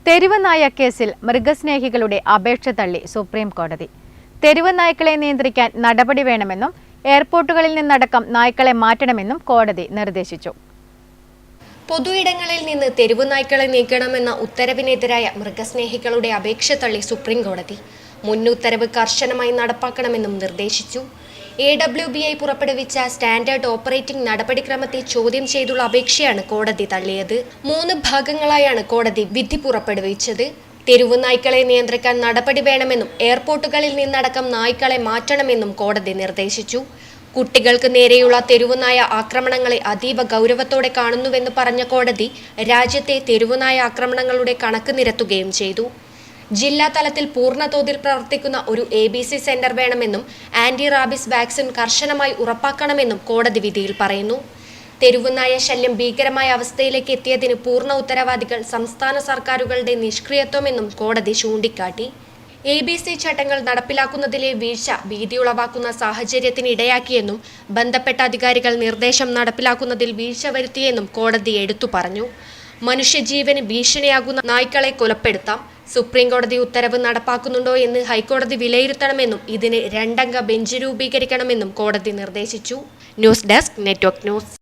തെരുവ് നായ കേസിൽ മൃഗസ്നേഹികളുടെ അപേക്ഷ തള്ളി സുപ്രീം കോടതി. തെരുവ് നായ്ക്കളെ നിയന്ത്രിക്കാൻ നടപടി വേണമെന്നും എയർപോർട്ടുകളിൽ നിന്നടക്കം നായ്ക്കളെ മാറ്റണമെന്നും കോടതി നിർദ്ദേശിച്ചു. പൊതുയിടങ്ങളിൽ നിന്ന് തെരുവ് നായ്ക്കളെ നീക്കണമെന്ന ഉത്തരവിനെതിരായ മൃഗസ്നേഹികളുടെ അപേക്ഷ തള്ളി സുപ്രീം കോടതി. മുൻ ഉത്തരവ് കർശനമായി നടപ്പാക്കണമെന്നും നിർദ്ദേശിച്ചു. AWBI പുറപ്പെടുവിച്ച സ്റ്റാൻഡേർഡ് ഓപ്പറേറ്റിംഗ് നടപടിക്രമത്തെ ചോദ്യം ചെയ്തുള്ള അപേക്ഷയാണ് കോടതി തള്ളിയത്. 3 ഭാഗങ്ങളായാണ് കോടതി വിധി പുറപ്പെടുവിച്ചത്. തെരുവ് നായ്ക്കളെ നിയന്ത്രിക്കാൻ നടപടി വേണമെന്നും എയർപോർട്ടുകളിൽ നിന്നടക്കം നായ്ക്കളെ മാറ്റണമെന്നും കോടതി നിർദ്ദേശിച്ചു. കുട്ടികൾക്ക് നേരെയുള്ള തെരുവുനായ ആക്രമണങ്ങളെ അതീവ ഗൗരവത്തോടെ കാണുന്നുവെന്ന് പറഞ്ഞ കോടതി രാജ്യത്തെ തെരുവുനായ ആക്രമണങ്ങളുടെ കണക്ക് നിരത്തുകയും ചെയ്തു. ജില്ലാ തലത്തിൽ പൂർണ്ണതോതിൽ പ്രവർത്തിക്കുന്ന ഒരു ABC സെന്റർ വേണമെന്നും ആന്റി റാബിസ് വാക്സിൻ കർശനമായി ഉറപ്പാക്കണമെന്നും കോടതി വിധിയിൽ പറയുന്നു. തെരുവുനായ ശല്യം ഭീകരമായ അവസ്ഥയിലേക്ക് എത്തിയതിന് പൂർണ്ണ ഉത്തരവാദികൾ സംസ്ഥാന സർക്കാരുകളുടെ നിഷ്ക്രിയത്വമെന്നും കോടതി ചൂണ്ടിക്കാട്ടി. ABC ചട്ടങ്ങൾ നടപ്പിലാക്കുന്നതിലെ വീഴ്ച ഭീതിയുളവാക്കുന്ന സാഹചര്യത്തിന് ഇടയാക്കിയെന്നും ബന്ധപ്പെട്ട അധികാരികൾ നിർദ്ദേശം നടപ്പിലാക്കുന്നതിൽ വീഴ്ച വരുത്തിയെന്നും കോടതി എടുത്തു പറഞ്ഞു. മനുഷ്യജീവന് ഭീഷണിയാകുന്ന നായ്ക്കളെ കൊലപ്പെടുത്താം. സുപ്രീം കോടതി ഉത്തരവ് നടപ്പാക്കുന്നുണ്ടോ എന്ന് ഹൈക്കോടതി വിലയിരുത്തണമെന്നും ഇതിന് 2 അംഗ ബെഞ്ച് രൂപീകരിക്കണമെന്നും കോടതി നിർദ്ദേശിച്ചു. News desk network news.